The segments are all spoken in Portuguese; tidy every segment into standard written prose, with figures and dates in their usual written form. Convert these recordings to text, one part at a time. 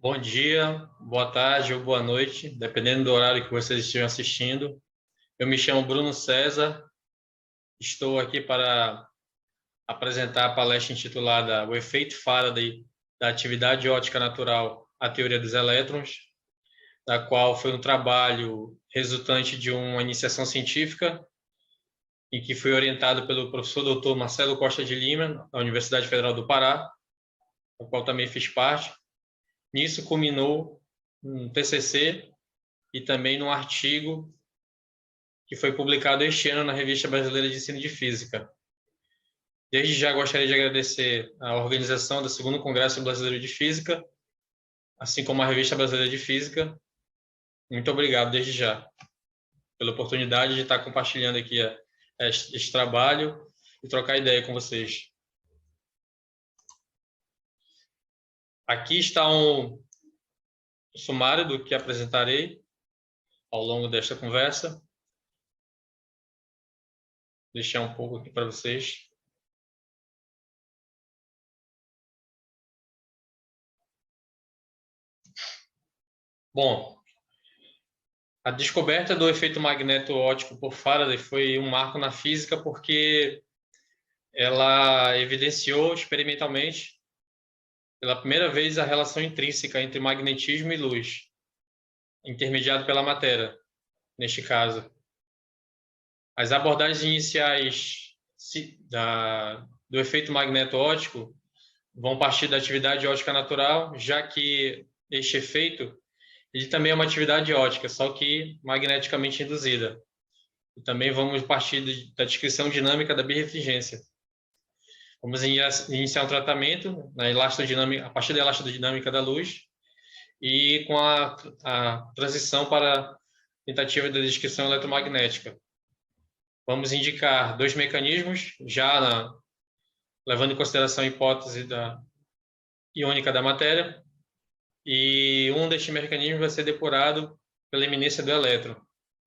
Bom dia, boa tarde ou boa noite, dependendo do horário que vocês estejam assistindo. Eu me chamo Bruno César, estou aqui para apresentar a palestra intitulada O Efeito Faraday da Atividade Óptica Natural à Teoria dos Elétrons, da qual foi um trabalho resultante de uma iniciação científica e que foi orientado pelo professor Dr. Marcelo Costa de Lima, da Universidade Federal do Pará, do qual também fiz parte. Nisso culminou um TCC e também num artigo que foi publicado este ano na Revista Brasileira de Ensino de Física. Desde já gostaria de agradecer a organização do segundo Congresso Brasileiro de Física, assim como a Revista Brasileira de Física. Muito obrigado desde já pela oportunidade de estar compartilhando aqui este trabalho e trocar ideia com vocês. Aqui está um sumário do que apresentarei ao longo desta conversa. Vou deixar um pouco aqui para vocês. Bom, a descoberta do efeito magneto-óptico por Faraday foi um marco na física porque ela evidenciou experimentalmente pela primeira vez a relação intrínseca entre magnetismo e luz, intermediado pela matéria, neste caso. As abordagens iniciais do efeito magneto-óptico vão partir da atividade óptica natural, já que este efeito ele também é uma atividade óptica, só que magneticamente induzida. E também vamos partir da descrição dinâmica da birrefringência. Vamos iniciar um tratamento na elastodinâmica, a partir da elastodinâmica da luz e com a transição para a tentativa da descrição eletromagnética. Vamos indicar dois mecanismos, levando em consideração a hipótese iônica da matéria, e um destes mecanismos vai ser depurado pela eminência do elétron.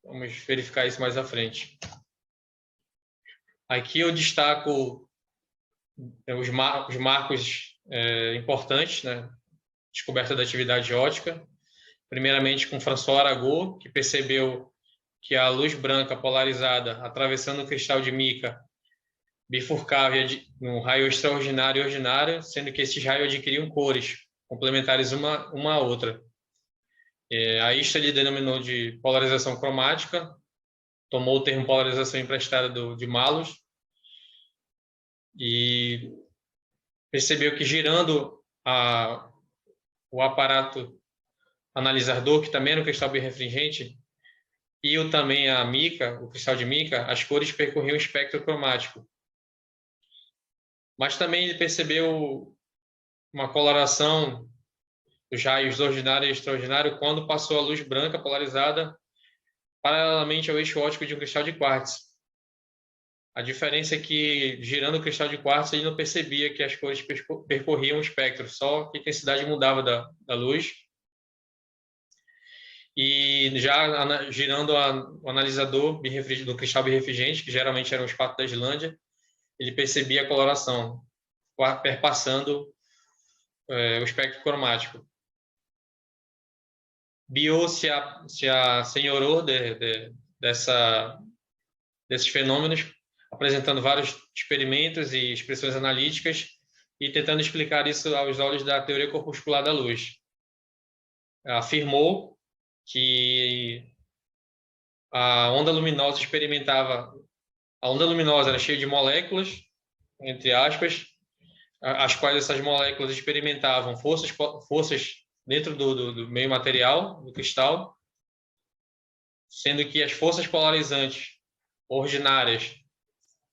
Vamos verificar isso mais à frente. Aqui eu destaco os marcos importantes, né? Descoberta da atividade óptica, primeiramente com François Arago, que percebeu que a luz branca polarizada atravessando o cristal de mica bifurcava um raio extraordinário e ordinário, sendo que esses raios adquiriam cores complementares uma à outra. A isto ele denominou de polarização cromática, tomou o termo polarização emprestada de Malus, e percebeu que girando o aparato analisador, que também era um cristal birrefringente, e também a mica, o cristal de mica, as cores percorriam o espectro cromático. Mas também ele percebeu uma coloração dos raios ordinário e extraordinário quando passou a luz branca polarizada paralelamente ao eixo óptico de um cristal de quartzo. A diferença é que, girando o cristal de quartzo, ele não percebia que as cores percorriam o espectro, só que a intensidade mudava da luz. E já girando o analisador do cristal birrefringente, que geralmente era o espato da Islândia, ele percebia a coloração perpassando o espectro cromático. Biot se assenhorou desses fenômenos, apresentando vários experimentos e expressões analíticas e tentando explicar isso aos olhos da teoria corpuscular da luz. Afirmou que a onda luminosa era cheia de moléculas, entre aspas, as quais essas moléculas experimentavam forças dentro do meio material, do cristal, sendo que as forças polarizantes ordinárias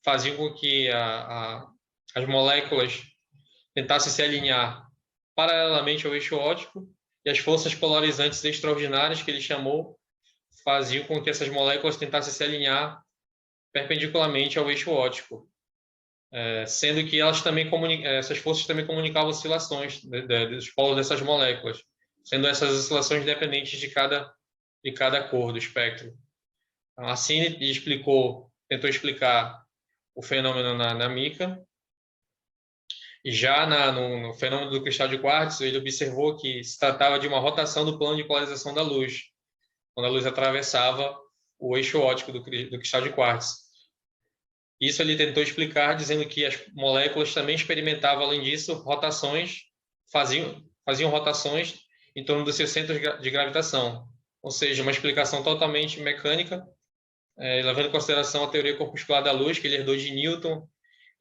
faziam com que as moléculas tentassem se alinhar paralelamente ao eixo óptico, e as forças polarizantes extraordinárias, que ele chamou, faziam com que essas moléculas tentassem se alinhar perpendicularmente ao eixo óptico, sendo que essas forças também comunicavam oscilações dos polos dessas moléculas, sendo essas oscilações dependentes de cada cor do espectro. Assim, ele tentou explicar o fenômeno na mica, E já no fenômeno do cristal de quartzo, ele observou que se tratava de uma rotação do plano de polarização da luz, quando a luz atravessava o eixo óptico do cristal de quartzo. Isso ele tentou explicar, dizendo que as moléculas também experimentavam, além disso, rotações, faziam rotações em torno dos seus centros de gravitação. Ou seja, uma explicação totalmente mecânica, levando em consideração a teoria corpuscular da luz, que ele herdou de Newton,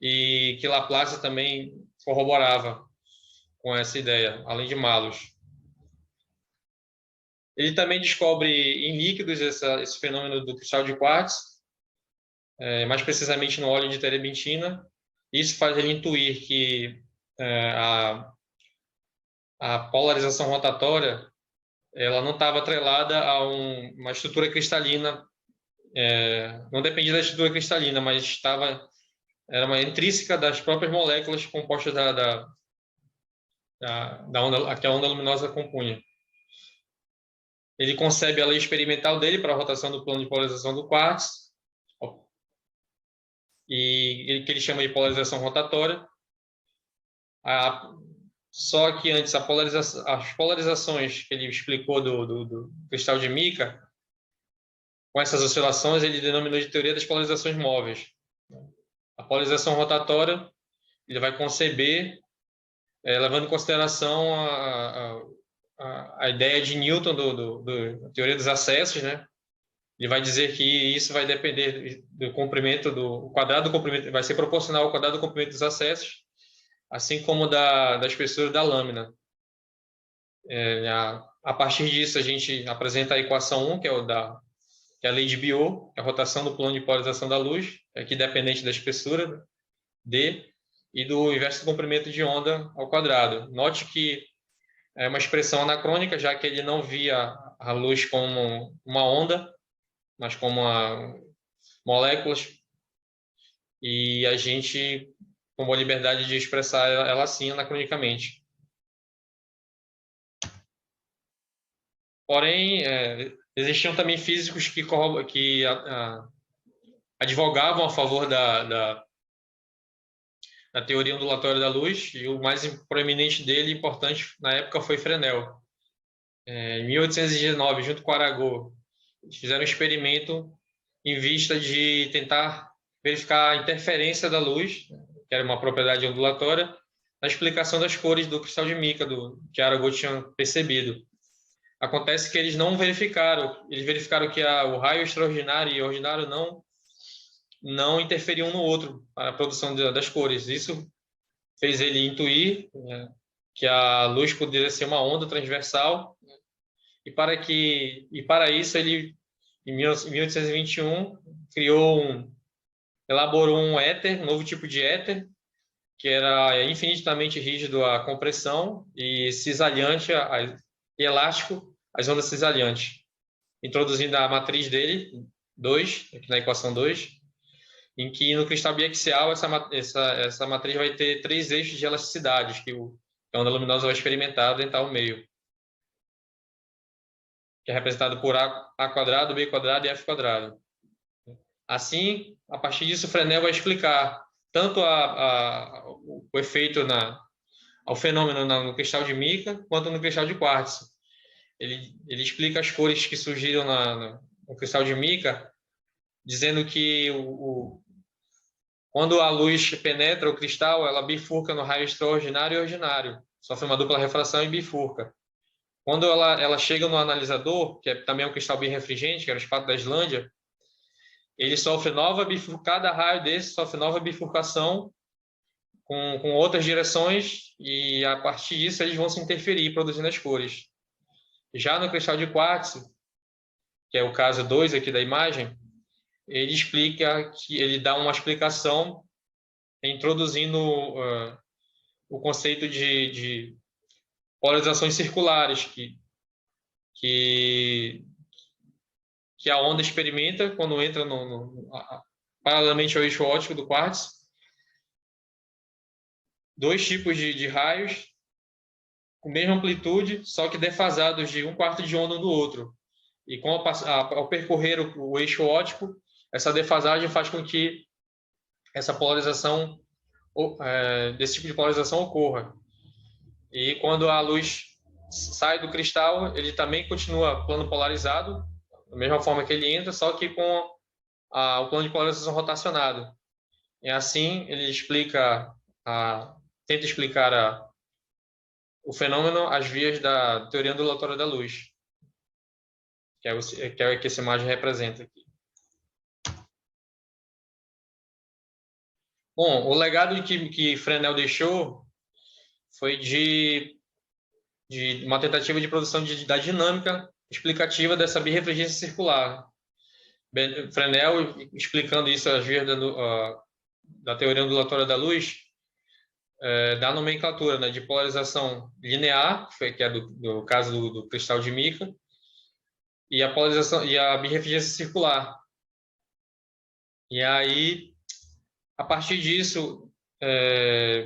e que Laplace também corroborava com essa ideia, além de Malus. Ele também descobre em líquidos esse fenômeno do cristal de quartzo, mais precisamente no óleo de terebentina. Isso faz ele intuir que a polarização rotatória ela não estava atrelada a uma estrutura cristalina, não dependia da estrutura cristalina, mas era uma intrínseca das próprias moléculas compostas da onda, que a onda luminosa compunha. Ele concebe a lei experimental dele para a rotação do plano de polarização do quartzo, que ele chama de polarização rotatória. Só que antes, as polarizações que ele explicou do cristal de mica, com essas oscilações, ele denominou de teoria das polarizações móveis. A polarização rotatória, ele vai conceber, levando em consideração a ideia de Newton da teoria dos acessos, né? Ele vai dizer que isso vai depender do comprimento do quadrado do comprimento, vai ser proporcional ao quadrado do comprimento dos acessos, assim como da espessura da lâmina. A partir disso, a gente apresenta a equação 1, que é a lei de Biot, que é a rotação do plano de polarização da luz, aqui dependente da espessura D, e do inverso do comprimento de onda ao quadrado. Note que é uma expressão anacrônica, já que ele não via a luz como uma onda, mas como moléculas, e a gente tomou a liberdade de expressar ela assim, anacronicamente. Porém, existiam também físicos que advogavam a favor da teoria ondulatória da luz, e o mais proeminente dele, importante na época, foi Fresnel. Em 1819, junto com Arago, eles fizeram um experimento em vista de tentar verificar a interferência da luz, que era uma propriedade ondulatória, na explicação das cores do cristal de mica, que Arago tinha percebido. Acontece que eles não verificaram, eles verificaram que o raio extraordinário e ordinário não interferiam um no outro para a produção das cores. Isso fez ele intuir que a luz poderia ser uma onda transversal, e para isso ele, em 1821, elaborou um éter, um novo tipo de éter, que era infinitamente rígido à compressão e cisalhante e elástico às ondas cisalhantes, introduzindo a matriz dele, 2, aqui na equação 2, em que no cristal biaxial essa matriz vai ter 3 eixos de elasticidades que a onda luminosa vai experimentar dentro do meio, que é representado por A quadrado, B quadrado e F quadrado. Assim, a partir disso, Fresnel vai explicar tanto o efeito ao fenômeno no cristal de mica quanto no cristal de quartzo. Ele explica as cores que surgiram no cristal de mica, dizendo que quando a luz penetra o cristal, ela bifurca no raio extraordinário e ordinário, sofre uma dupla refração e bifurca. Quando ela chega no analisador, que também é um cristal birrefringente, que era o espato da Islândia, ele sofre nova bifurcada, raio desse sofre nova bifurcação com outras direções, e a partir disso eles vão se interferir, produzindo as cores. Já no cristal de quartzo, que é o caso 2 aqui da imagem, ele dá uma explicação introduzindo o conceito de polarizações circulares que a onda experimenta quando entra paralelamente ao eixo óptico do quartzo. 2 tipos de raios com mesma amplitude, só que defasados de 1/4 de onda um do outro. E ao percorrer o eixo óptico, essa defasagem faz com que essa polarização desse tipo de polarização ocorra. E quando a luz sai do cristal, ele também continua plano polarizado, da mesma forma que ele entra, só que com o plano de polarização rotacionado. E assim ele tenta explicar o fenômeno às vias da teoria ondulatória da luz, que é o que essa imagem representa aqui. Bom, o legado que Fresnel deixou foi de uma tentativa de produção da dinâmica explicativa dessa birrefringência circular. Fresnel, explicando isso às vias da teoria ondulatória da luz, da nomenclatura, né, de polarização linear, que é do caso do cristal de mica, e a polarização e a birrefringência circular. E aí, a partir disso,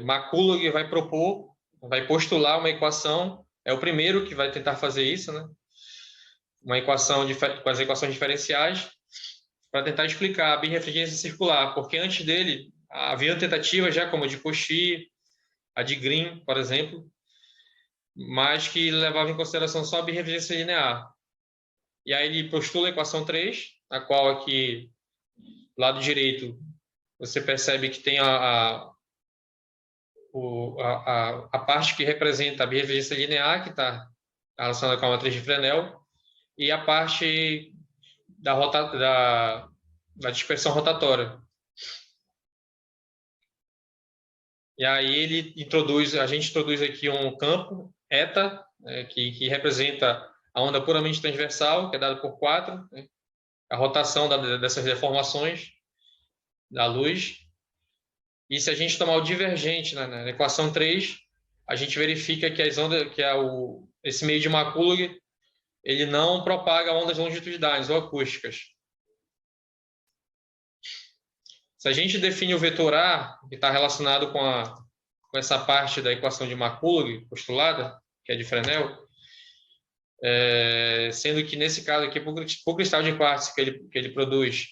McCulloch vai postular uma equação, é o primeiro que vai tentar fazer isso, né? Uma equação com as equações diferenciais, para tentar explicar a birrefringência circular, porque antes dele havia tentativas já como a de Cauchy, a de Green, por exemplo, mas que levava em consideração só a birrefringência linear. E aí ele postula a equação 3, a qual aqui, do lado direito, você percebe que tem a parte que representa a birrefringência linear, que está relacionada com a matriz de Fresnel, e a parte da dispersão rotatória. E aí a gente introduz aqui um campo eta, que representa a onda puramente transversal, que é dada por 4, né? A rotação dessas deformações da luz. E se a gente tomar o divergente, né, na equação 3, a gente verifica que as ondas, esse meio de McCulloch, ele não propaga ondas longitudinais ou acústicas. Se a gente define o vetor A, que está relacionado com essa parte da equação de McCulloch postulada, que é de Fresnel, sendo que nesse caso aqui, para o cristal de quartzo que ele produz,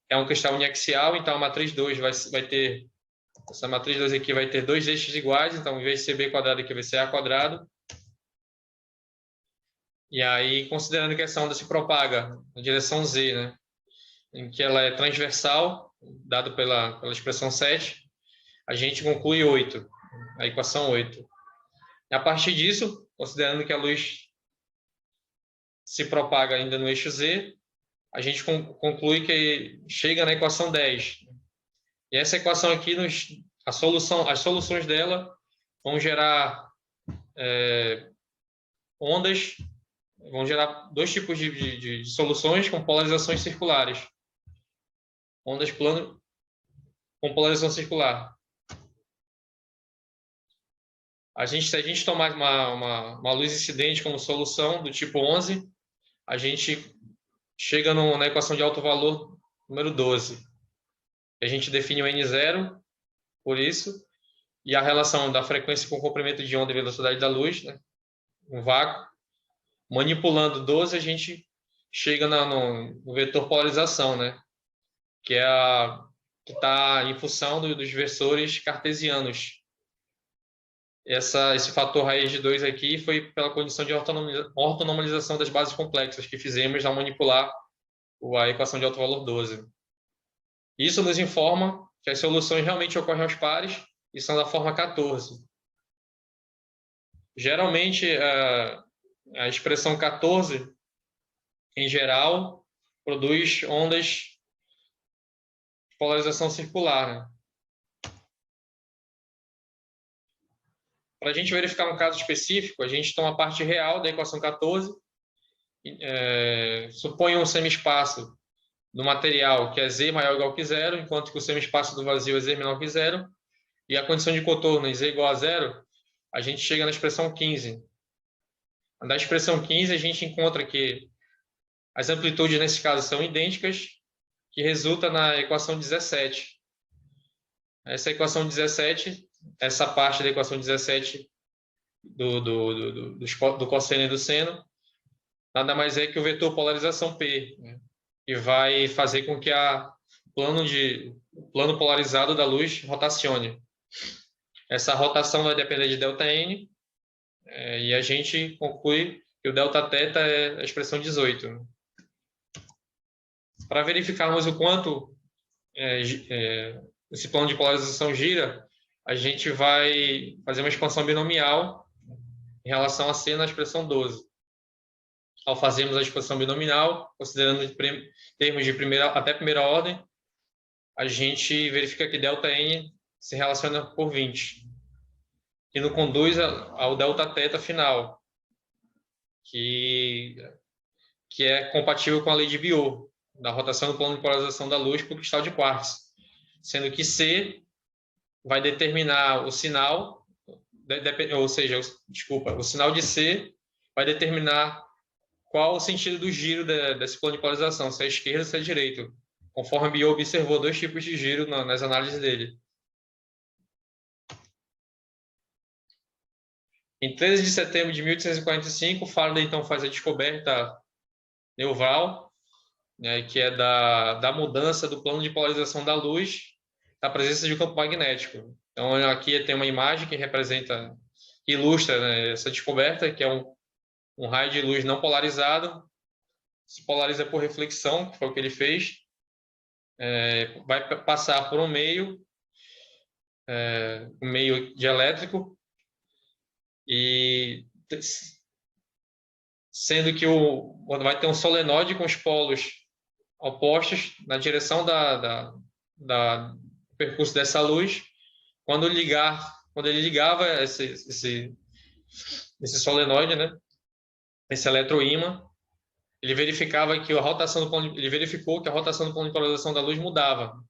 é um cristal uniaxial, então a matriz 2 vai ter, essa matriz 2 aqui vai ter dois eixos iguais, então em vez de ser b quadrado aqui vai ser a quadrado. E aí, considerando que essa onda se propaga na direção z, né, em que ela é transversal, dado pela expressão 7, a gente conclui 8, a equação 8. E a partir disso, considerando que a luz se propaga ainda no eixo z, a gente conclui que chega na equação 10. E essa equação aqui, as soluções dela vão gerar ondas, vão gerar dois tipos de soluções com polarizações circulares. Ondas plano com polarização circular. Se a gente tomar uma luz incidente como solução do tipo 11, a gente chega na equação de alto valor número 12. A gente define o N0 por isso, e a relação da frequência com o comprimento de onda e velocidade da luz, né, um vácuo. Manipulando 12, a gente chega no vetor polarização, né, que está em função dos versores cartesianos. Esse fator raiz de 2 aqui foi pela condição de ortonormalização das bases complexas que fizemos ao manipular a equação de alto valor 12. Isso nos informa que as soluções realmente ocorrem aos pares e são da forma 14. Geralmente, a expressão 14, em geral, produz ondas de polarização circular, né? Para a gente verificar um caso específico, a gente toma a parte real da equação 14, supõe um semi-espaço do material que é z maior ou igual que zero, enquanto que o semi-espaço do vazio é z menor que zero, e a condição de contorno em z igual a zero, a gente chega na expressão 15. Da expressão 15, a gente encontra que as amplitudes, nesse caso, são idênticas, que resulta na equação 17. Essa equação 17, essa parte da equação 17 do cosseno e do seno, nada mais é que o vetor polarização P, né, que vai fazer com que o plano polarizado da luz rotacione. Essa rotação vai depender de ΔN, e a gente conclui que o Δθ é a expressão 18. Para verificarmos o quanto esse plano de polarização gira, a gente vai fazer uma expansão binomial em relação a C na expressão 12. Ao fazermos a expansão binomial, considerando termos de até primeira ordem, a gente verifica que ΔN se relaciona por 20, que nos conduz ao Δθ final, que é compatível com a lei de Biot, da rotação do plano de polarização da luz para o cristal de quartzo, sendo que C vai determinar o sinal, ou seja, o sinal de C vai determinar qual o sentido do giro desse plano de polarização, se é esquerda ou se é direita, conforme Biot observou 2 tipos de giro nas análises dele. Em 13 de setembro de 1845, Faraday então faz a descoberta neural, né, que é da mudança do plano de polarização da luz, da presença de um campo magnético. Então, aqui tem uma imagem que representa, que ilustra, né, essa descoberta, que é um raio de luz não polarizado, se polariza por reflexão, que foi o que ele fez, vai passar por um meio dielétrico, e sendo que vai ter um solenoide com os polos opostos na direção do percurso dessa luz. Quando ele ligava esse solenoide, né, esse eletroímã, ele verificou que a rotação do plano de polarização da luz mudava,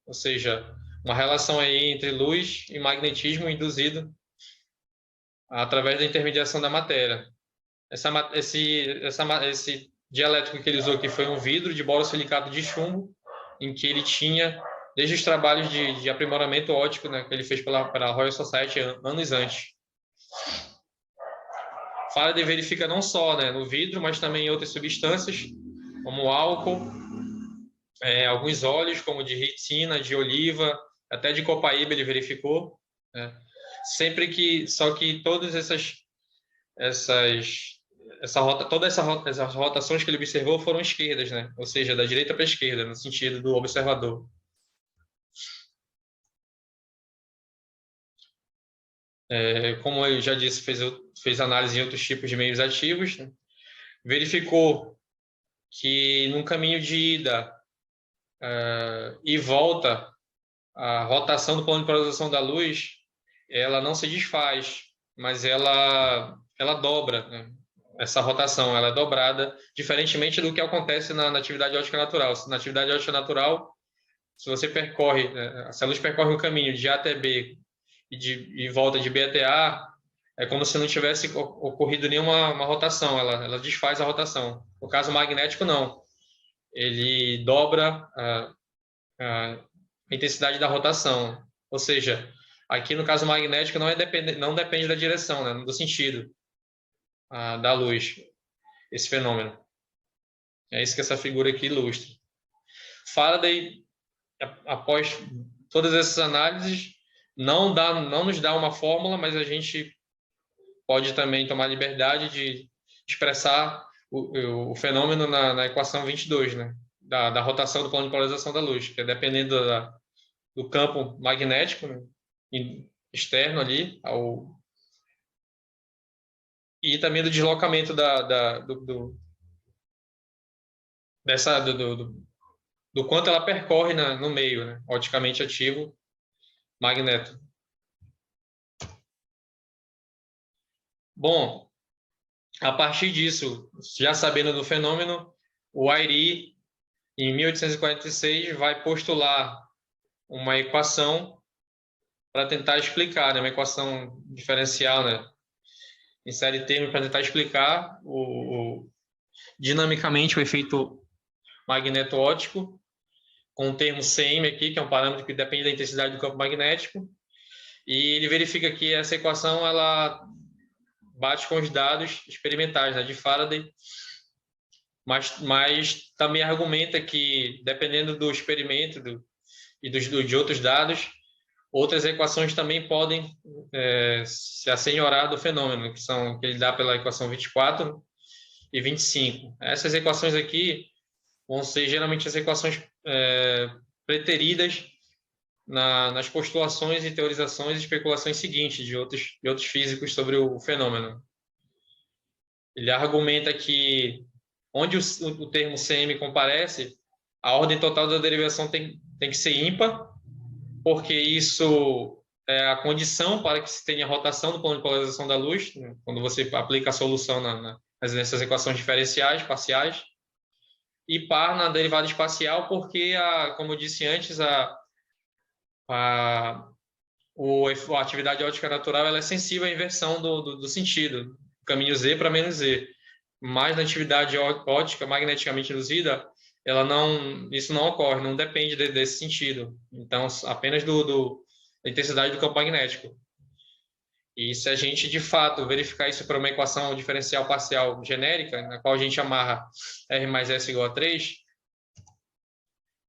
ou seja, uma relação aí entre luz e magnetismo induzido através da intermediação da matéria. Esse dielétrico que ele usou aqui foi um vidro de borosilicato de chumbo, em que ele tinha, desde os trabalhos de aprimoramento óptico, né, que ele fez pela Royal Society anos antes. Faraday verifica não só, né, no vidro, mas também em outras substâncias, como álcool, alguns óleos, como de ricina, de oliva, até de copaíba ele verificou, né? Só que todas essas rotações que ele observou foram esquerdas, né? Ou seja, da direita para a esquerda, no sentido do observador. Como eu já disse, fez análise em outros tipos de meios ativos, né? Verificou que num caminho de ida e volta, a rotação do plano de polarização da luz, ela não se desfaz, mas ela dobra, né? Essa rotação, ela é dobrada, diferentemente do que acontece na atividade óptica natural. Na atividade óptica natural, se você percorre, né, se a luz percorre um caminho de A até B e volta de B até A, é como se não tivesse ocorrido nenhuma rotação, ela desfaz a rotação. No caso magnético, não. Ele dobra a intensidade da rotação. Ou seja, aqui no caso magnético não depende da direção, né, do sentido da luz, esse fenômeno. É isso que essa figura aqui ilustra. Faraday, após todas essas análises, não nos dá uma fórmula, mas a gente pode também tomar liberdade de expressar o fenômeno na equação 22, né? Da rotação do plano de polarização da luz, que é dependendo do campo magnético, né, externo ali, e também do deslocamento do quanto ela percorre no meio, né, oticamente ativo, magneto. Bom, a partir disso, já sabendo do fenômeno, o Airy, em 1846, vai postular uma equação para tentar explicar, né, uma equação diferencial, né, insere termos para tentar explicar dinamicamente o efeito magneto-óptico, com o termo CM aqui, que é um parâmetro que depende da intensidade do campo magnético, e ele verifica que essa equação ela bate com os dados experimentais, né, de Faraday, mas também argumenta que, dependendo do experimento de outros dados, Outras equações também podem se assenhorar do fenômeno, que ele dá pela equação 24 e 25. Essas equações aqui vão ser geralmente as equações preteridas nas postulações e teorizações e especulações seguintes de outros físicos sobre o fenômeno. Ele argumenta que onde o termo CM comparece, a ordem total da derivação tem que ser ímpar, porque isso é a condição para que se tenha rotação do plano de polarização da luz, né, quando você aplica a solução nessas equações diferenciais parciais, e par na derivada espacial, porque, como eu disse antes, a atividade óptica natural ela é sensível à inversão do sentido, caminho Z para menos Z. Mas na atividade óptica magneticamente induzida, isso não ocorre, não depende desse sentido. Então, apenas da intensidade do campo magnético. E se a gente, de fato, verificar isso para uma equação diferencial parcial genérica, na qual a gente amarra R mais S igual a 3,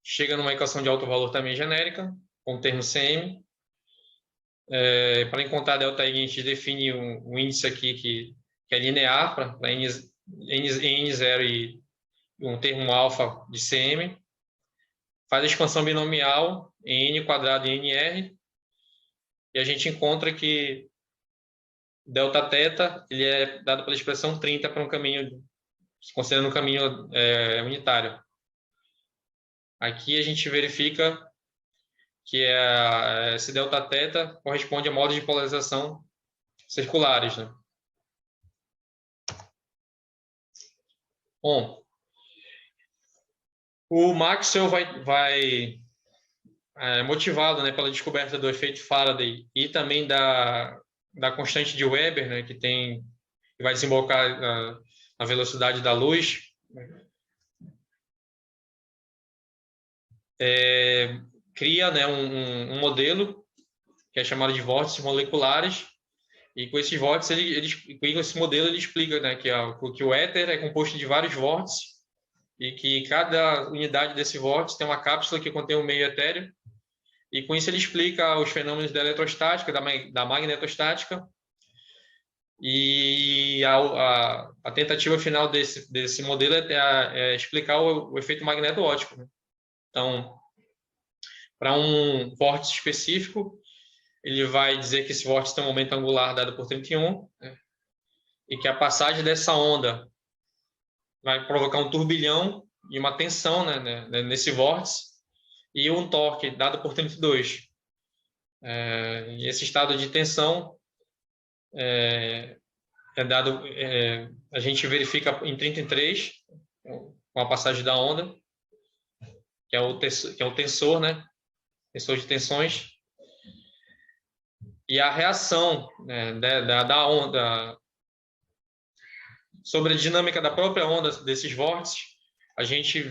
chega numa equação de alto valor também genérica, com o termo CM. Para encontrar ΔI, a gente define um índice aqui que é linear para N0 e um termo alfa de CM. Faz a expansão binomial em N quadrado e NR. E a gente encontra que Δθ ele é dado pela expressão 30 para um caminho, considerando um caminho unitário. Aqui a gente verifica que esse Δθ corresponde a modos de polarização circulares, né? Bom, o Maxwell vai motivado, né, pela descoberta do efeito Faraday e também da constante de Weber, né, que vai desembocar na velocidade da luz, cria, né, um modelo que é chamado de vórtices moleculares, e com esses vórtices, com esse modelo ele explica, né, que o éter é composto de vários vórtices e que cada unidade desse vórtice tem uma cápsula que contém um meio etéreo, e com isso ele explica os fenômenos da eletrostática, da magnetostática, e a tentativa final desse modelo é explicar o efeito magneto-óptico, né? Então, para um vórtice específico, ele vai dizer que esse vórtice tem um momento angular dado por 31, né? E que a passagem dessa onda vai provocar um turbilhão e uma tensão, né, nesse vórtice, e um torque dado por 32. E esse estado de tensão dado, a gente verifica em 33, com a passagem da onda, que é o tensor, né? Tensor de tensões. E a reação, né, da onda sobre a dinâmica da própria onda desses vórtices, a gente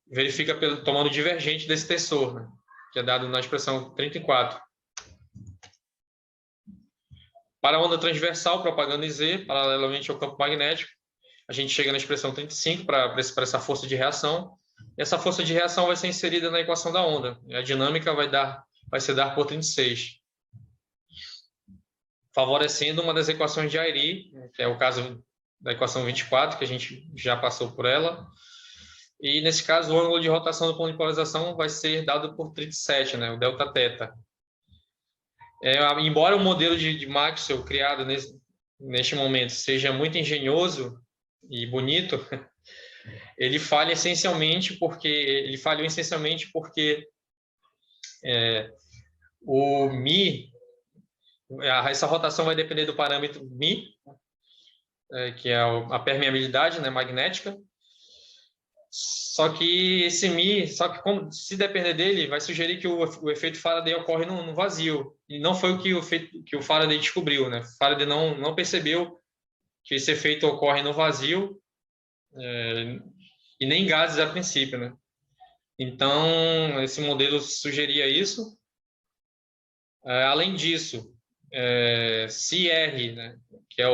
verifica tomando divergente desse tensor, né, que é dado na expressão 34. Para a onda transversal propagando em Z, paralelamente ao campo magnético, a gente chega na expressão 35 para essa força de reação. E essa força de reação vai ser inserida na equação da onda. E a dinâmica vai ser dar por 36. Favorecendo uma das equações de Airy, que é o caso da equação 24, que a gente já passou por ela. E, nesse caso, o ângulo de rotação do plano de polarização vai ser dado por 37, né, o Δθ. Embora o modelo de Maxwell criado neste momento seja muito engenhoso e bonito, ele falhou essencialmente porque o μ, essa rotação vai depender do parâmetro μ, que é a permeabilidade, né, magnética. Só que esse μ, se depender dele, vai sugerir que o efeito Faraday ocorre no vazio. E não foi que o Faraday descobriu, né? Faraday não percebeu que esse efeito ocorre no vazio, e nem em gases a princípio, né? Então, esse modelo sugeria isso. Além disso, se R, né, que é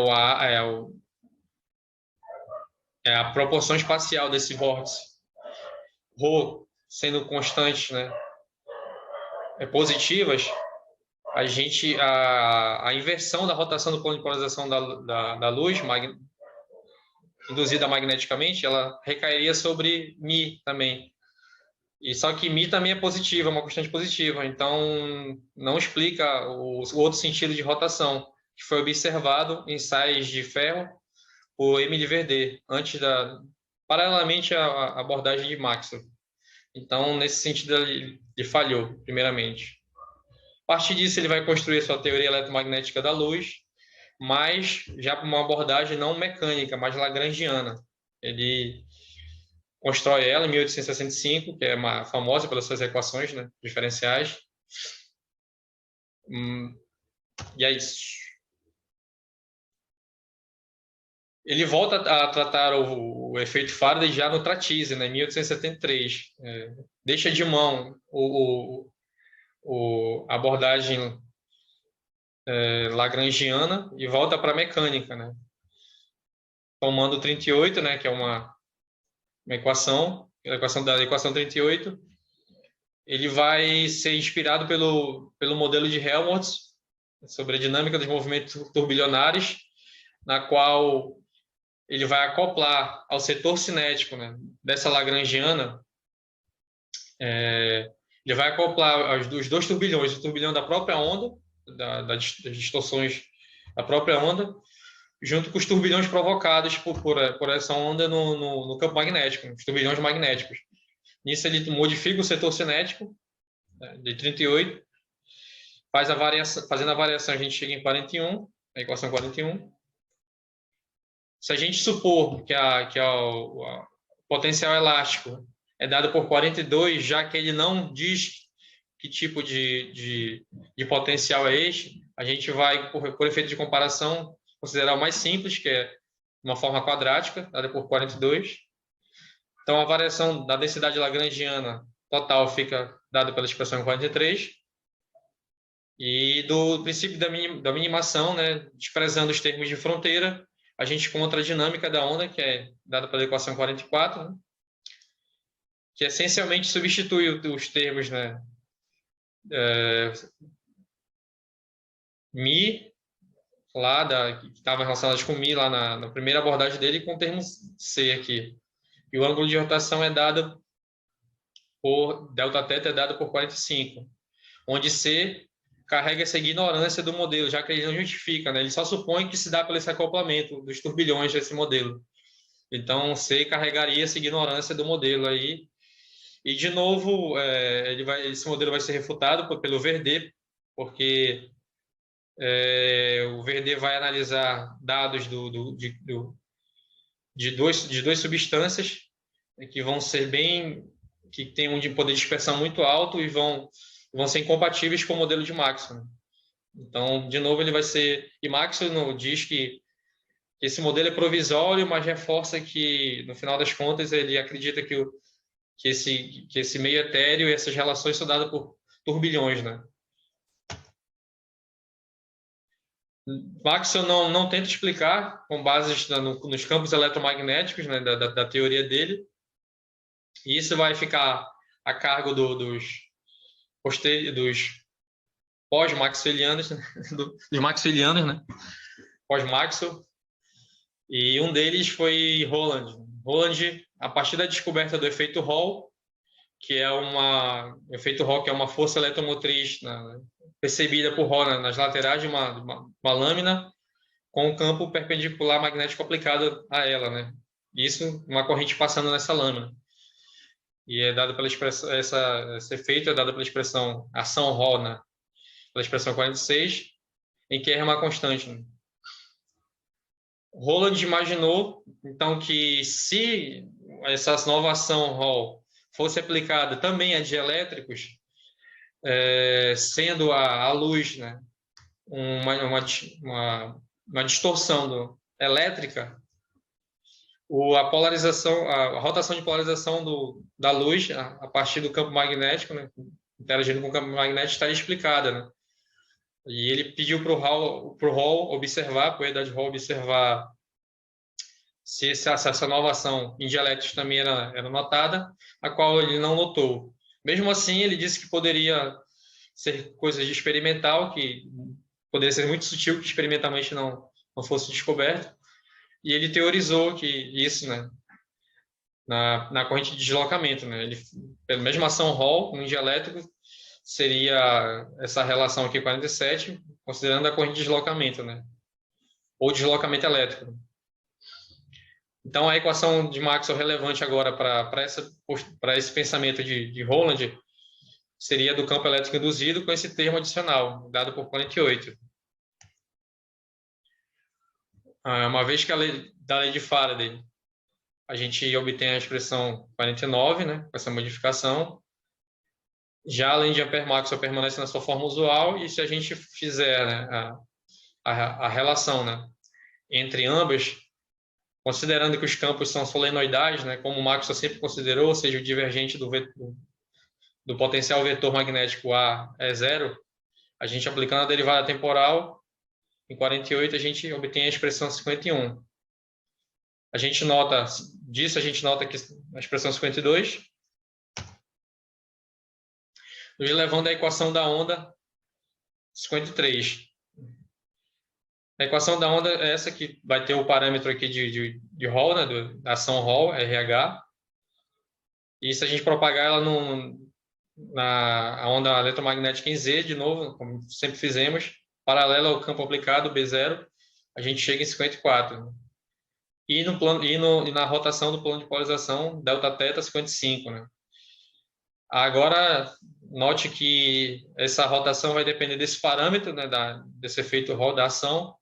a proporção espacial desse vórtice, ρ sendo constantes, né, positivas, a inversão da rotação do ponto de polarização da luz induzida magneticamente, ela recairia sobre μ também. E só que μ também é positiva, é uma constante positiva, então não explica o outro sentido de rotação, que foi observado em sais de ferro por Émile Verdet, paralelamente à abordagem de Maxwell. Então, nesse sentido, ele falhou, primeiramente. A partir disso, ele vai construir a sua teoria eletromagnética da luz, mas já para uma abordagem não mecânica, mas lagrangiana. Ele constrói ela em 1865, que é famosa pelas suas equações, né, diferenciais. E é isso. Ele volta a tratar o efeito Faraday já no Tratize, né, em 1873. Deixa de mão a abordagem lagrangiana e volta para a mecânica, né? Tomando 38, né, que é uma equação, a equação 38, ele vai ser inspirado pelo modelo de Helmholtz sobre a dinâmica dos movimentos turbilionares, na qual ele vai acoplar ao setor cinético, né, dessa lagrangiana, ele vai acoplar os dois turbilhões, o turbilhão da própria onda, das distorções da própria onda, junto com os turbilhões provocados por essa onda no campo magnético, os turbilhões magnéticos. Nisso ele modifica o setor cinético, né, de 38, fazendo a variação a gente chega em 41, a equação 41. Se a gente supor que o potencial elástico é dado por 42, já que ele não diz que tipo de potencial é este, a gente vai, por efeito de comparação, considerar o mais simples, que é uma forma quadrática, dada por 42. Então, a variação da densidade lagrangiana total fica dada pela expressão 43. E do princípio da minimação, né, desprezando os termos de fronteira, a gente encontra a dinâmica da onda, que é dada pela equação 44, né, que essencialmente substitui os termos, né, μ, que estava relacionado com μ lá na primeira abordagem dele, com o termo c aqui. E o ângulo de rotação é dado por Δθ, é dado por 45, onde c carrega essa ignorância do modelo, já que ele não justifica, né? Ele só supõe que se dá pelo esse acoplamento dos turbilhões desse modelo. Então, C carregaria essa ignorância do modelo aí. E, de novo, esse modelo vai ser refutado pelo Verdet, porque o Verdet vai analisar dados de duas substâncias que vão ser que têm um poder de dispersão muito alto e vão ser incompatíveis com o modelo de Maxwell. Então, de novo, ele vai ser... E Maxwell diz que esse modelo é provisório, mas reforça que, no final das contas, ele acredita que esse meio etéreo e essas relações são dadas por turbilhões, né? Maxwell não tenta explicar com base nos campos eletromagnéticos, né, da teoria dele. E isso vai ficar a cargo dos pós-maxwellianos, né? Dos maxwellianos, né? Pós-Maxwell. E um deles foi Rowland. Rowland, a partir da descoberta do efeito Hall, que é o efeito Hall, que é uma força eletromotriz, né, percebida por Hall nas laterais de uma lâmina, com um campo perpendicular magnético aplicado a ela, né? Isso, uma corrente passando nessa lâmina. E é dado pela expressão, esse efeito é dado pela expressão ação Hall, né? Pela expressão 46, em que R é uma constante, né? Rowland imaginou, então, que se essa nova ação Hall fosse aplicada também a dielétricos, sendo a luz, né, uma distorção elétrica, a rotação de polarização da luz a partir do campo magnético, né, interagindo com o campo magnético, estaria explicada, né? E ele pediu para o Hall observar, para o Edward Hall observar se essa nova ação em dielétricos também era notada, a qual ele não notou. Mesmo assim, ele disse que poderia ser coisa de experimental, que poderia ser muito sutil, que experimentalmente não fosse descoberto. E ele teorizou que isso, né, na corrente de deslocamento, né, ele, pela mesma ação Hall, no dielétrico, seria essa relação aqui 47, considerando a corrente de deslocamento, né, ou deslocamento elétrico. Então, a equação de Maxwell relevante agora para esse pensamento de Rowland seria do campo elétrico induzido com esse termo adicional, dado por 48. Uma vez que da lei de Faraday, a gente obtém a expressão 49, né, com essa modificação. Já a lei de Ampère-Maxwell permanece na sua forma usual, e se a gente fizer, né, a relação, né, entre ambas, considerando que os campos são solenoidais, né, como o Maxwell sempre considerou, ou seja, o divergente do potencial vetor magnético A é zero, a gente aplicando a derivada temporal, em 48 a gente obtém a expressão 51. A gente nota que a expressão 52, nos levando à equação da onda 53. A equação da onda é essa que vai ter o parâmetro aqui de Hall, né, da ação Hall, RH. E se a gente propagar ela na onda eletromagnética em Z, de novo, como sempre fizemos, paralela ao campo aplicado, B0, a gente chega em 54. E, e na rotação do plano de polarização, Δθ 55. Né? Agora, note que essa rotação vai depender desse parâmetro, né, desse efeito Hall da ação.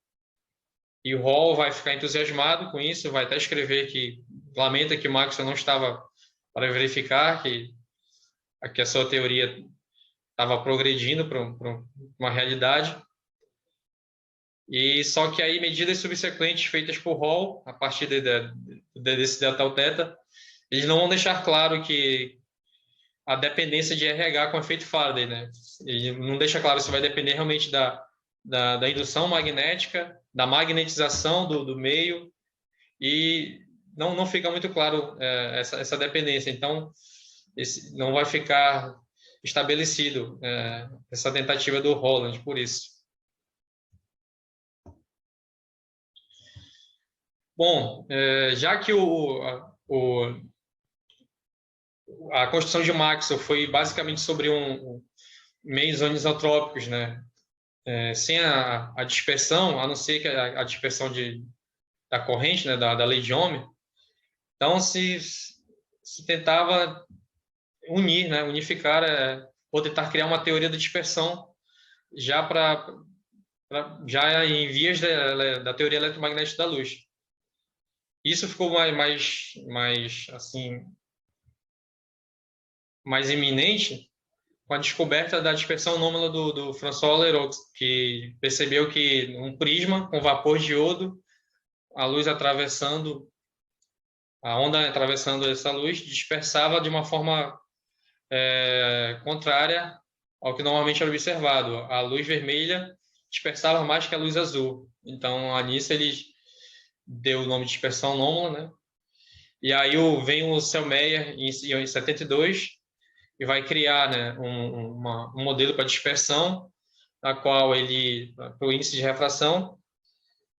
E o Hall vai ficar entusiasmado com isso, vai até escrever que lamenta que Maxwell não estava para verificar que a sua teoria estava progredindo para uma realidade. E só que aí medidas subsequentes feitas por Hall, a partir desse delta-θ, eles não vão deixar claro que a dependência de RH com efeito Faraday, né? Ele não deixa claro se vai depender realmente da indução magnética, da magnetização do meio, e não fica muito claro essa dependência. Então, não vai ficar estabelecido essa tentativa do Rowland, por isso. Bom, já que a construção de Maxwell foi basicamente sobre meios anisotrópicos, né? Sem a dispersão, a não ser que a dispersão da corrente, né? da lei de Ohm. Então, se tentava unir, né? Unificar, ou tentar criar uma teoria da dispersão já já em vias da teoria eletromagnética da luz. Isso ficou mais iminente com a descoberta da dispersão anômala do François Leroux, que percebeu que um prisma com vapor de iodo, a onda atravessando essa luz, dispersava de uma forma contrária ao que normalmente era observado. A luz vermelha dispersava mais que a luz azul. Então, nisso ele deu o nome de dispersão anômala, né? E aí vem o Sellmeier em 72 e vai criar, né, um modelo para dispersão, na qual para o índice de refração,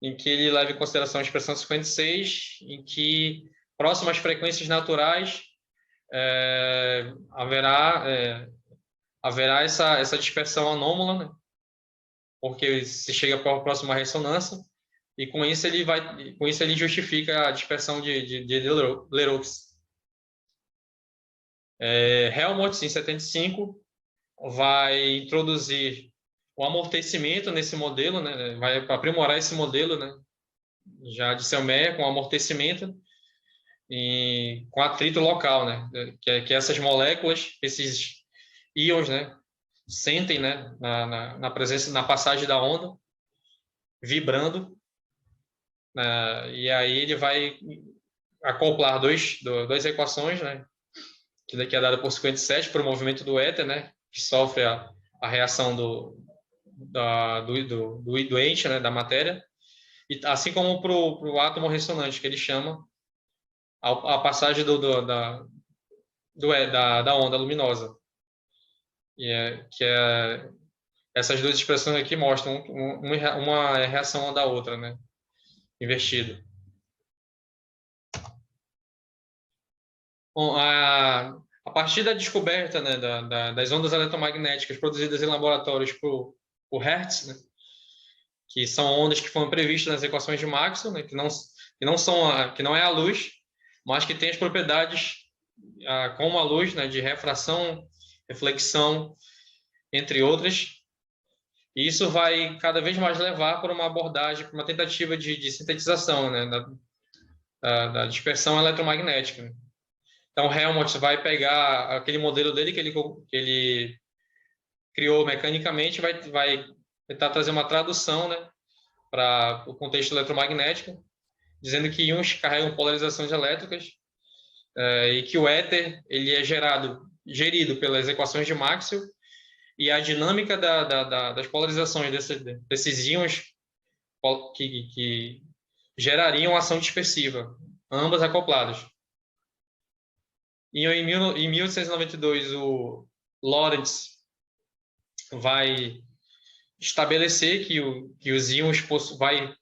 em que ele leva em consideração a expressão 56, em que próximas frequências naturais haverá essa dispersão anômala, né? Porque se chega para a próxima ressonância, e com isso ele justifica a dispersão de Leroux. Helmholtz, em 75, vai introduzir o amortecimento nesse modelo, né? Vai aprimorar esse modelo, né? Já de Sellmeier, com amortecimento e com atrito local, né? Que essas moléculas, esses íons, né? Sentem, né? Na presença, na passagem da onda, vibrando, e aí ele vai acoplar duas equações, né? Que daqui é dada por 57 para o movimento do éter, né? Que sofre a reação do ente, né? Da matéria, e assim como para o átomo ressonante, que ele chama a passagem da onda luminosa. Essas duas expressões aqui mostram uma reação da outra, né? Invertido. Bom, a partir da descoberta, né, das ondas eletromagnéticas produzidas em laboratórios por Hertz, né, que são ondas que foram previstas nas equações de Maxwell, né, que não é a luz, mas que tem as propriedades como a luz, né, de refração, reflexão, entre outras. E isso vai cada vez mais levar para uma abordagem, para uma tentativa de sintetização, né, da dispersão eletromagnética, né? Então, Helmholtz vai pegar aquele modelo dele que ele criou mecanicamente, vai tentar trazer uma tradução, né, para o contexto eletromagnético, dizendo que íons carregam polarizações elétricas e que o éter ele é gerido pelas equações de Maxwell, e a dinâmica das polarizações desses íons que gerariam ação dispersiva, ambas acopladas. Em 1892, o Lorentz vai estabelecer que os íons vai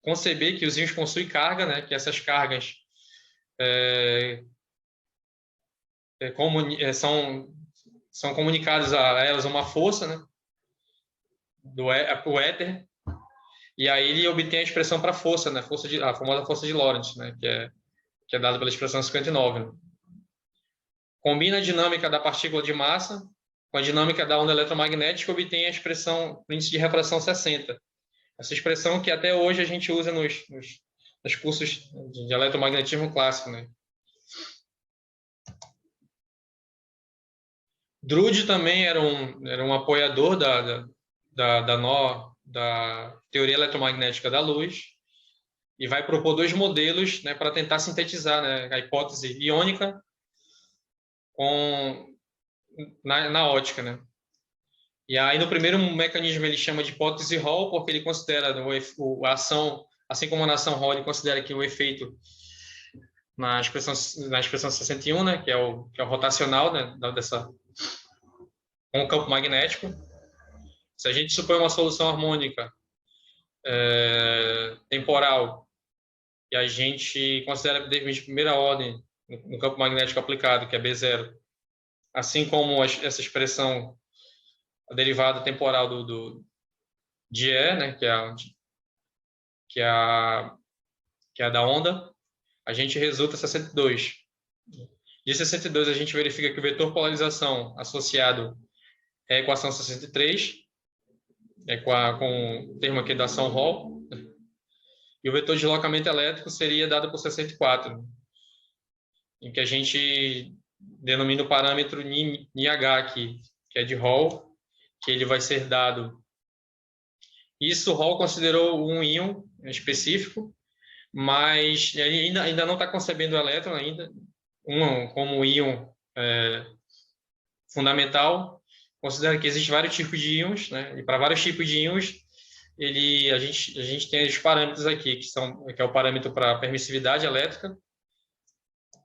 conceber que os íons possuem carga, né? Que essas cargas são comunicadas a elas uma força, né? O éter, e aí ele obtém a expressão para força, né? A famosa força de Lorentz, né? Que é dada pela expressão 59. Né? Combina a dinâmica da partícula de massa com a dinâmica da onda eletromagnética e obtém a expressão índice de refração 60. Essa expressão que até hoje a gente usa nos cursos de eletromagnetismo clássico, né? Drude também era um apoiador da teoria eletromagnética da luz e vai propor dois modelos, né, para tentar sintetizar, né, a hipótese iônica na ótica, né? E aí no primeiro mecanismo ele chama de hipótese Hall porque ele considera a ação, assim como na ação Hall, ele considera que o efeito na expressão 61, né, que é o rotacional, né, com o campo magnético. Se a gente supõe uma solução harmônica temporal e a gente considera de primeira ordem no campo magnético aplicado, que é B0, assim como essa expressão, a derivada temporal de E, né, que é a da onda, a gente resulta 62. De 62, a gente verifica que o vetor polarização associado é a equação 63, com o termo aqui da ação Hall, e o vetor de deslocamento elétrico seria dado por 64, em que a gente denomina o parâmetro nh aqui, que é de Hall, que ele vai ser dado. Isso Hall considerou um íon específico, mas ele ainda não está concebendo o elétron ainda como íon fundamental. Considera que existem vários tipos de íons, né? E para vários tipos de íons, a gente tem os parâmetros aqui, que é o parâmetro para a permissividade elétrica,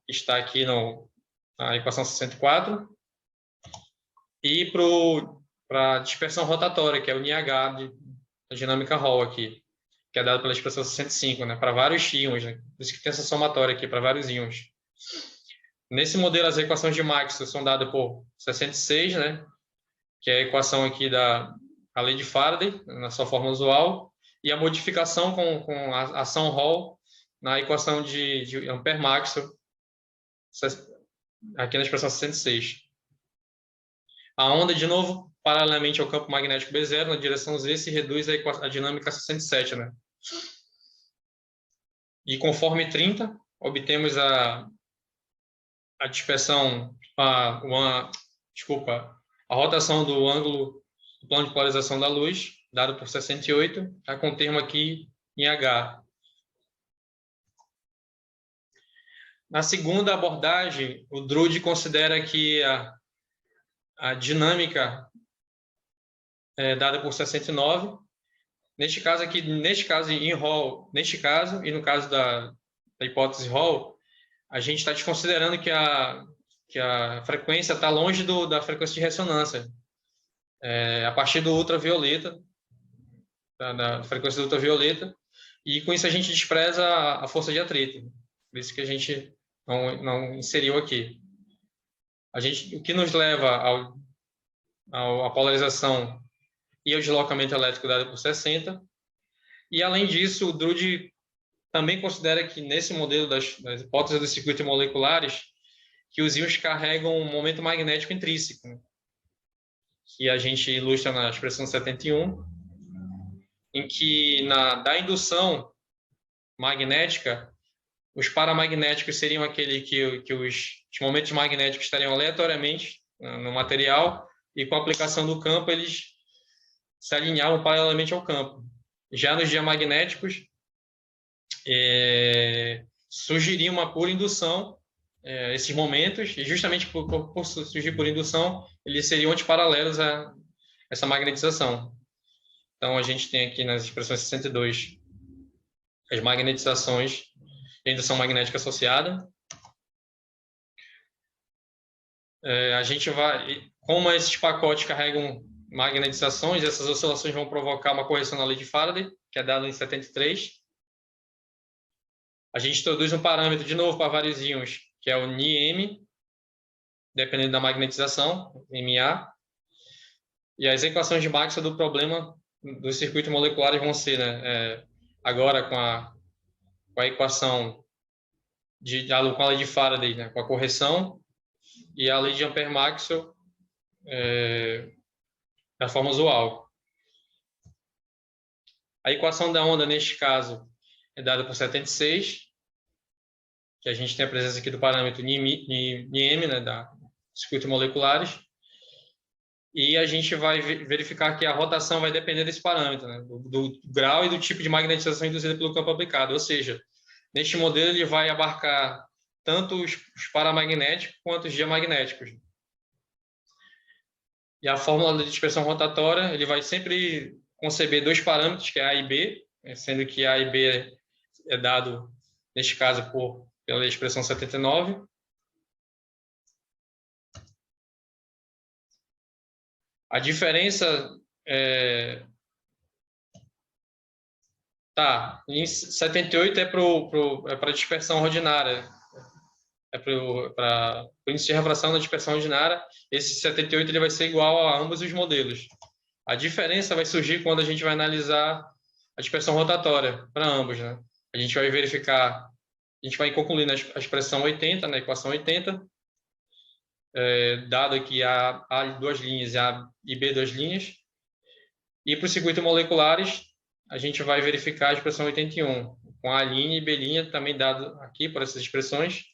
que está aqui na equação 64, e para a dispersão rotatória, que é o NH da dinâmica Hall aqui, que é dado pela expressão 65, né? Para vários íons, né? Por isso que tem essa somatória aqui, para vários íons. Nesse modelo, as equações de Maxwell são dadas por 66, né? Que é a equação aqui a lei de Faraday, na sua forma usual, e a modificação com a ação Hall na equação de Ampère-Maxwell, aqui na expressão 66. A onda, de novo, paralelamente ao campo magnético B0, na direção Z, se reduz a dinâmica 67, né? E conforme 30, obtemos a dispersão, a rotação do ângulo do plano de polarização da luz, dado por 68, tá com o termo aqui em H. Na segunda abordagem, o Drude considera que a dinâmica é dada por 69. Neste caso em Hall, e no caso da hipótese Hall, a gente está desconsiderando que que a frequência está longe da frequência de ressonância. A partir do ultravioleta, da frequência do ultravioleta, e com isso a gente despreza a força de atrito. Por isso que a gente não inseriu aqui. O que nos leva à polarização e ao deslocamento elétrico dado por 60. E, além disso, o Drude também considera que, nesse modelo das hipóteses dos circuitos moleculares, que os íons carregam um momento magnético intrínseco, né? Que a gente ilustra na expressão 71, em que da indução magnética, os paramagnéticos seriam aquele que os momentos magnéticos estariam aleatoriamente no material, e com a aplicação do campo eles se alinhavam paralelamente ao campo. Já nos diamagnéticos, surgiria uma pura indução, esses momentos, e justamente por surgir por indução, eles seriam antiparalelos a essa magnetização. Então, a gente tem aqui nas expressões 62 as magnetizações de indução magnética associada. A gente vai, como esses pacotes carregam magnetizações, essas oscilações vão provocar uma correção na lei de Faraday, que é dada em 73. A gente introduz um parâmetro, de novo, para vários íons, que é o Ni-M, dependendo da magnetização, Ma. E as equações de Maxwell do problema dos circuitos moleculares vão ser, né, agora com a equação com a lei de Faraday, né, com a correção, e a lei de Ampère-Maxwell da forma usual. A equação da onda, neste caso, é dada por 76, que a gente tem a presença aqui do parâmetro Ni-M, né, da circuitos moleculares, e a gente vai verificar que a rotação vai depender desse parâmetro, né, do grau e do tipo de magnetização induzida pelo campo aplicado. Ou seja, neste modelo ele vai abarcar tanto os paramagnéticos quanto os diamagnéticos. E a fórmula de dispersão rotatória, ele vai sempre conceber dois parâmetros, que é A e B, sendo que A e B é dado, neste caso, pela expressão 79. A diferença em 78 é para a dispersão ordinária, para o índice de refração da dispersão ordinária. Esse 78 ele vai ser igual a ambos os modelos. A diferença vai surgir quando a gente vai analisar a dispersão rotatória para ambos, né? A gente vai verificar, a gente vai concluir na expressão 80, na equação 80, dado aqui A duas linhas, A e B duas linhas. E para os circuitos moleculares, a gente vai verificar a expressão 81, com A' e B' também dado aqui por essas expressões.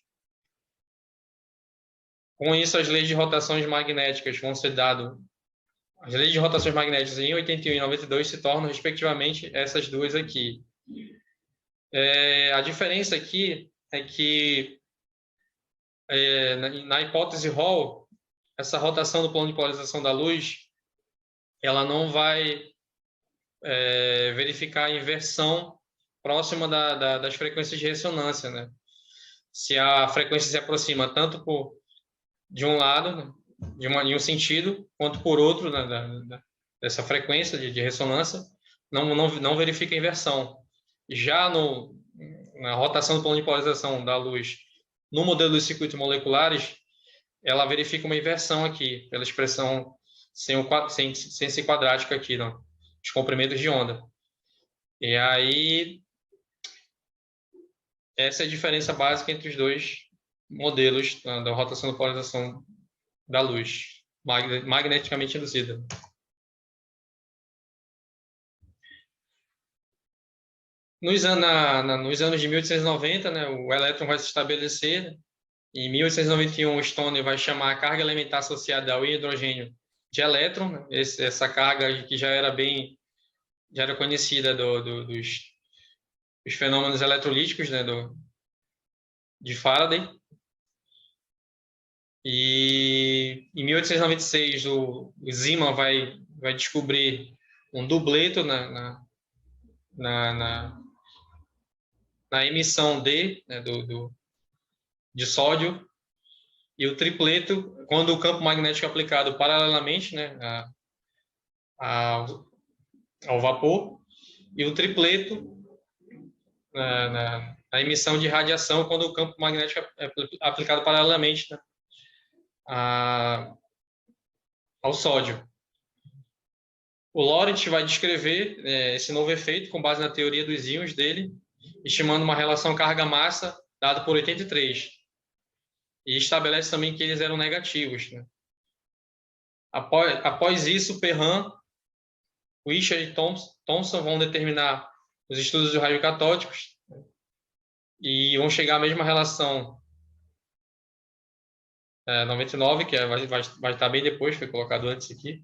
Com isso, as leis de rotações magnéticas vão ser dadas. As leis de rotações magnéticas em 81 e 92 se tornam, respectivamente, essas duas aqui. A diferença aqui é que, na hipótese Hall, essa rotação do plano de polarização da luz, ela não vai verificar a inversão próxima das frequências de ressonância, né? Se a frequência se aproxima tanto de um lado, né, em um sentido, quanto por outro, né, dessa frequência de ressonância, não verifica a inversão. Já na rotação do plano de polarização da luz, no modelo dos circuitos moleculares, ela verifica uma inversão aqui, pela expressão sem ser quadrática aqui, não, os comprimentos de onda. E aí, essa é a diferença básica entre os dois modelos da rotação da polarização da luz, magneticamente induzida. Nos anos de 1890, né, o elétron vai se estabelecer. Em 1891, o Stoner vai chamar a carga elementar associada ao hidrogênio de elétron, né? Essa carga que já era conhecida dos fenômenos eletrolíticos, né, de Faraday. E em 1896 o Zeeman vai descobrir um dubleto na emissão de sódio, E o tripleto, quando o campo magnético é aplicado paralelamente, né, ao vapor, e o tripleto na emissão de radiação quando o campo magnético é aplicado paralelamente, né, ao sódio. O Lorentz vai descrever esse novo efeito com base na teoria dos íons dele, estimando uma relação carga-massa dada por 83. E estabelece também que eles eram negativos, né? Após isso, Perrin, Wischer e Thomson vão determinar os estudos de raios catódicos, né? E vão chegar à mesma relação 99, que vai estar bem depois, foi colocado antes aqui.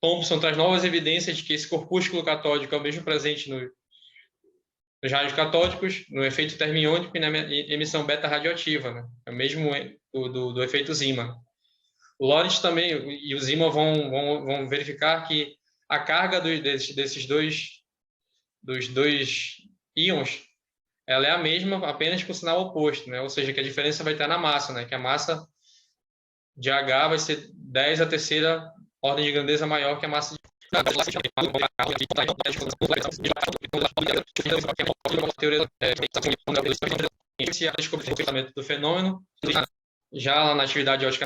Thomson traz novas evidências de que esse corpúsculo catódico é o mesmo presente nos raios catódicos, no efeito termiônico e na emissão beta radioativa, né? É o mesmo do efeito Zeeman. O Lorentz também e o Zeeman vão verificar que a carga desses dois íons, ela é a mesma, apenas com o sinal oposto, né? Ou seja, que a diferença vai estar na massa, né? Que a massa de H vai ser 10 a terceira ordem de grandeza maior que a massa de esse descobrimento do fenômeno já na atividade ótica